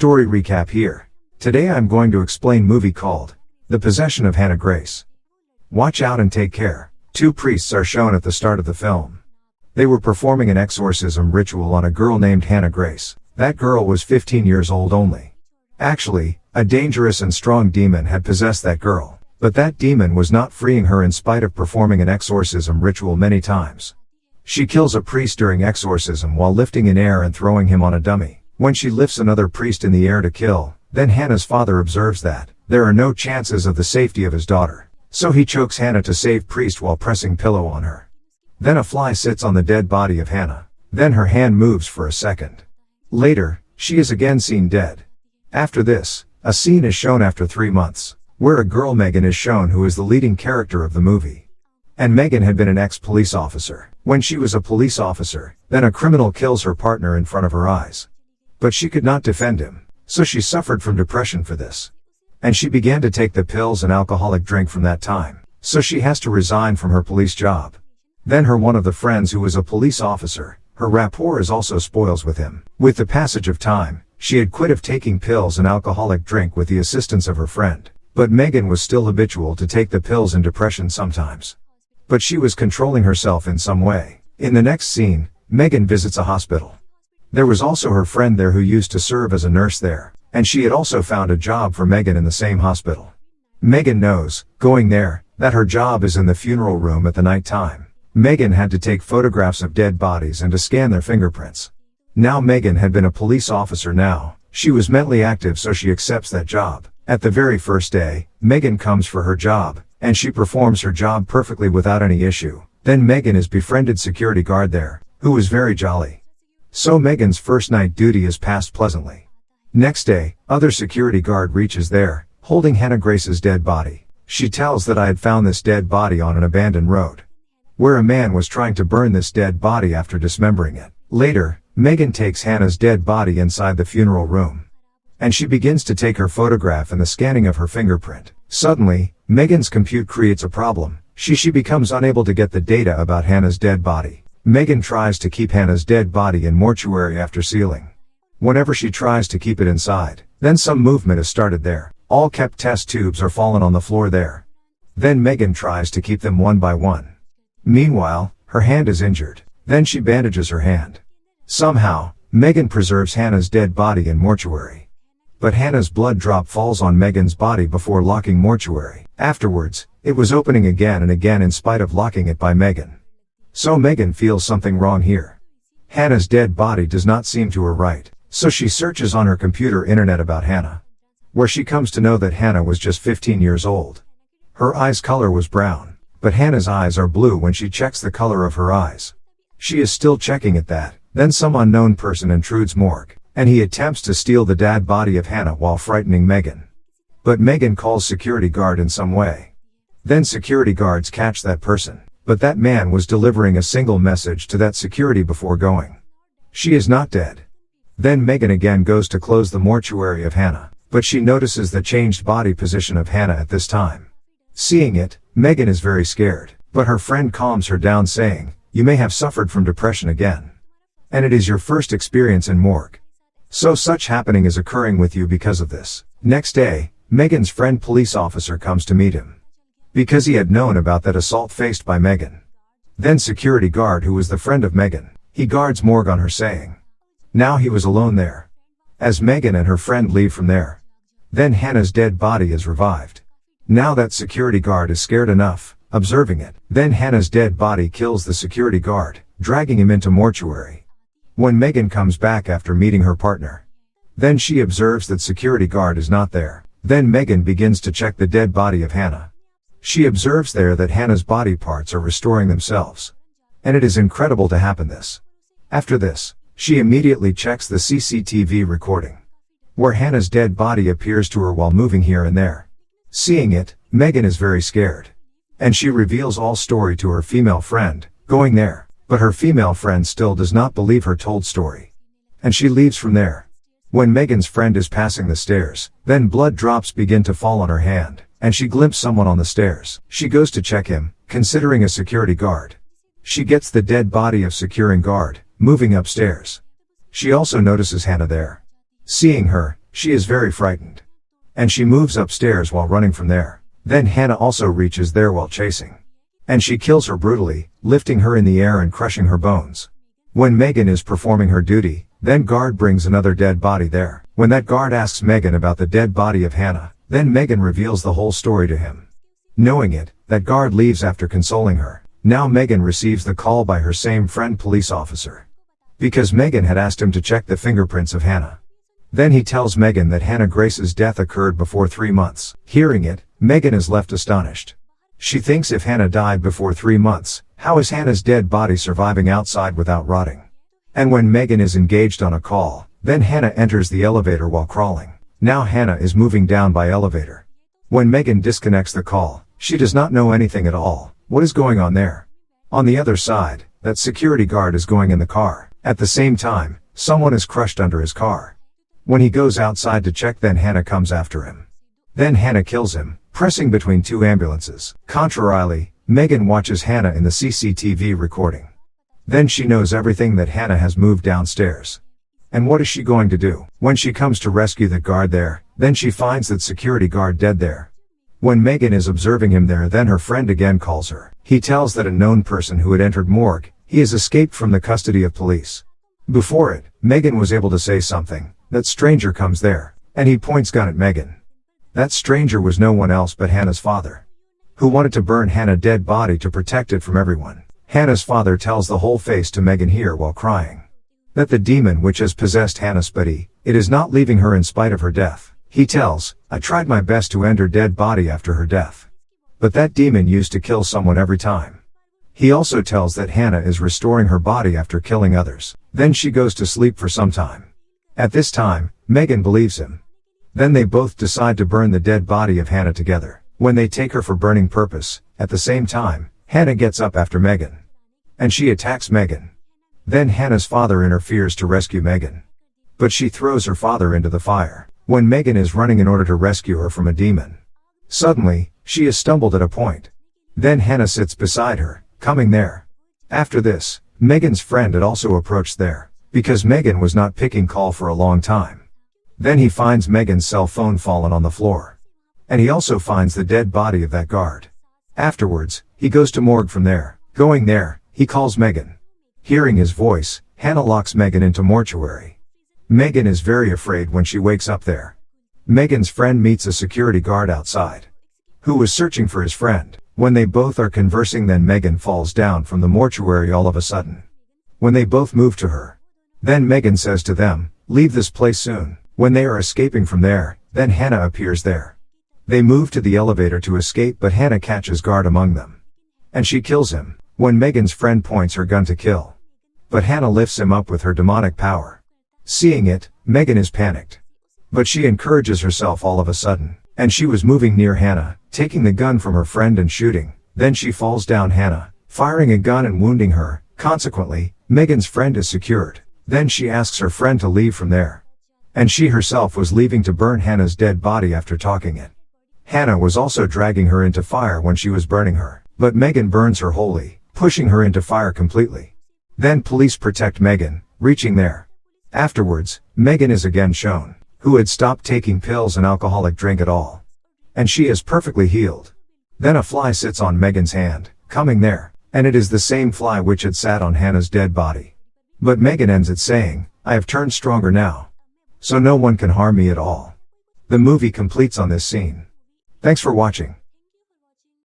Story recap here. Today I'm going to explain movie called The Possession of Hannah Grace. Watch out and take care. Two priests are shown at the start of the film. They were performing an exorcism ritual on a girl named Hannah Grace. That girl was 15 years old only. Actually, a dangerous and strong demon had possessed that girl, but that demon was not freeing her in spite of performing an exorcism ritual many times. She kills a priest during exorcism while lifting in air and throwing him on a dummy. When she lifts another priest in the air to kill, then Hannah's father observes that there are no chances of the safety of his daughter. So he chokes Hannah to save priest while pressing pillow on her. Then a fly sits on the dead body of Hannah. Then her hand moves for a second. Later, she is again seen dead. After this, a scene is shown after 3 months, where a girl Megan is shown who is the leading character of the movie. And Megan had been an ex-police officer. When she was a police officer, then a criminal kills her partner in front of her eyes. But she could not defend him, so she suffered from depression for this. And she began to take the pills and alcoholic drink from that time, so she has to resign from her police job. Then one of the friends who was a police officer, her rapport is also spoils with him. With the passage of time, she had quit of taking pills and alcoholic drink with the assistance of her friend. But Megan was still habitual to take the pills and depression sometimes. But she was controlling herself in some way. In the next scene, Megan visits a hospital. There was also her friend there who used to serve as a nurse there, and she had also found a job for Megan in the same hospital. Megan knows, going there, that her job is in the funeral room at the night time. Megan had to take photographs of dead bodies and to scan their fingerprints. Now Megan had been a police officer now. She was mentally active, so she accepts that job. At the very first day, Megan comes for her job, and she performs her job perfectly without any issue. Then Megan is befriended security guard there, who was very jolly. So Megan's first night duty is passed pleasantly. Next day, other security guard reaches there, holding Hannah Grace's dead body. She tells that I had found this dead body on an abandoned road, where a man was trying to burn this dead body after dismembering it. Later, Megan takes Hannah's dead body inside the funeral room, and she begins to take her photograph and the scanning of her fingerprint. Suddenly, Megan's compute creates a problem. She becomes unable to get the data about Hannah's dead body. Megan tries to keep Hannah's dead body in mortuary after sealing. Whenever she tries to keep it inside, then some movement is started there. All kept test tubes are fallen on the floor there. Then Megan tries to keep them one by one. Meanwhile, her hand is injured. Then she bandages her hand. Somehow, Megan preserves Hannah's dead body in mortuary. But Hannah's blood drop falls on Megan's body before locking mortuary. Afterwards, it was opening again and again in spite of locking it by Megan. So Megan feels something wrong here. Hannah's dead body does not seem to her right, so she searches on her computer internet about Hannah, where she comes to know that Hannah was just 15 years old. Her eyes color was brown, but Hannah's eyes are blue when she checks the color of her eyes. She is still checking at that. Then some unknown person intrudes morgue, and he attempts to steal the dead body of Hannah while frightening Megan. But Megan calls security guard in some way. Then security guards catch that person, but that man was delivering a single message to that security before going. She is not dead. Then Megan again goes to close the mortuary of Hannah, but she notices the changed body position of Hannah at this time. Seeing it, Megan is very scared, but her friend calms her down saying, "You may have suffered from depression again. And it is your first experience in morgue. So such happening is occurring with you because of this." Next day, Megan's friend police officer comes to meet him, because he had known about that assault faced by Megan. Then security guard who was the friend of Megan, he guards morgue on her saying. Now he was alone there, as Megan and her friend leave from there. Then Hannah's dead body is revived. Now that security guard is scared enough, observing it. Then Hannah's dead body kills the security guard, dragging him into mortuary. When Megan comes back after meeting her partner, then she observes that security guard is not there. Then Megan begins to check the dead body of Hannah. She observes there that Hannah's body parts are restoring themselves. And it is incredible to happen this. After this, she immediately checks the CCTV recording, where Hannah's dead body appears to her while moving here and there. Seeing it, Megan is very scared, and she reveals all story to her female friend, going there. But her female friend still does not believe her told story, and she leaves from there. When Megan's friend is passing the stairs, then blood drops begin to fall on her hand, and she glimpses someone on the stairs. She goes to check him, considering a security guard. She gets the dead body of securing guard, moving upstairs. She also notices Hannah there. Seeing her, She is very frightened. And she moves upstairs while running from there. Then Hannah also reaches there while chasing. And she kills her brutally, lifting her in the air and crushing her bones. When Megan is performing her duty, then guard brings another dead body there. When that guard asks Megan about the dead body of Hannah, then Megan reveals the whole story to him. Knowing it, that guard leaves after consoling her. Now Megan receives the call by her same friend police officer. Because Megan had asked him to check the fingerprints of Hannah. Then he tells Megan that Hannah Grace's death occurred before 3 months. Hearing it, Megan is left astonished. She thinks if Hannah died before 3 months, how is Hannah's dead body surviving outside without rotting? And when Megan is engaged on a call, then Hannah enters the elevator while crawling. Now Hannah is moving down by elevator. When Megan disconnects the call, she does not know anything at all. What is going on there? On the other side, that security guard is going in the car. At the same time, someone is crushed under his car. When he goes outside to check, then Hannah comes after him. Then Hannah kills him, pressing between 2 ambulances. Contrarily, Megan watches Hannah in the CCTV recording. Then she knows everything that Hannah has moved downstairs. And what is she going to do? When she comes to rescue the guard there, then she finds that security guard dead there. When Megan is observing him there, then her friend again calls her. He tells that a known person who had entered morgue, he has escaped from the custody of police. Before it, Megan was able to say something. That stranger comes there, and he points gun at Megan. That stranger was no one else but Hannah's father, who wanted to burn Hannah's dead body to protect it from everyone. Hannah's father tells the whole face to Megan here while crying. That the demon which has possessed Hannah's body, it is not leaving her in spite of her death. He tells, I tried my best to end her dead body after her death. But that demon used to kill someone every time. He also tells that Hannah is restoring her body after killing others. Then she goes to sleep for some time. At this time, Megan believes him. Then they both decide to burn the dead body of Hannah together. When they take her for burning purpose, at the same time, Hannah gets up after Megan. And she attacks Megan. Then Hannah's father interferes to rescue Megan. But she throws her father into the fire. When Megan is running in order to rescue her from a demon. Suddenly, she is stumbled at a point. Then Hannah sits beside her, coming there. After this, Megan's friend had also approached there. Because Megan was not picking call for a long time. Then he finds Megan's cell phone fallen on the floor. And he also finds the dead body of that guard. Afterwards, he goes to morgue from there. Going there, he calls Megan. Hearing his voice, Hannah locks Megan into mortuary. Megan is very afraid when she wakes up there. Megan's friend meets a security guard outside, who was searching for his friend. When they both are conversing, then Megan falls down from the mortuary all of a sudden. When they both move to her, then Megan says to them, leave this place soon. When they are escaping from there, then Hannah appears there. They move to the elevator to escape, but Hannah catches guard among them. And she kills him. When Megan's friend points her gun to kill. But Hannah lifts him up with her demonic power. Seeing it, Megan is panicked. But she encourages herself all of a sudden. And she was moving near Hannah, taking the gun from her friend and shooting. Then she falls down Hannah, firing a gun and wounding her. Consequently, Megan's friend is secured. Then she asks her friend to leave from there. And she herself was leaving to burn Hannah's dead body after talking it. Hannah was also dragging her into fire when she was burning her. But Megan burns her wholly, pushing her into fire completely. Then police protect Megan, reaching there. Afterwards, Megan is again shown, who had stopped taking pills and alcoholic drink at all. And she is perfectly healed. Then a fly sits on Megan's hand, coming there. And it is the same fly which had sat on Hannah's dead body. But Megan ends it saying, I have turned stronger now. So no one can harm me at all. The movie completes on this scene. Thanks for watching.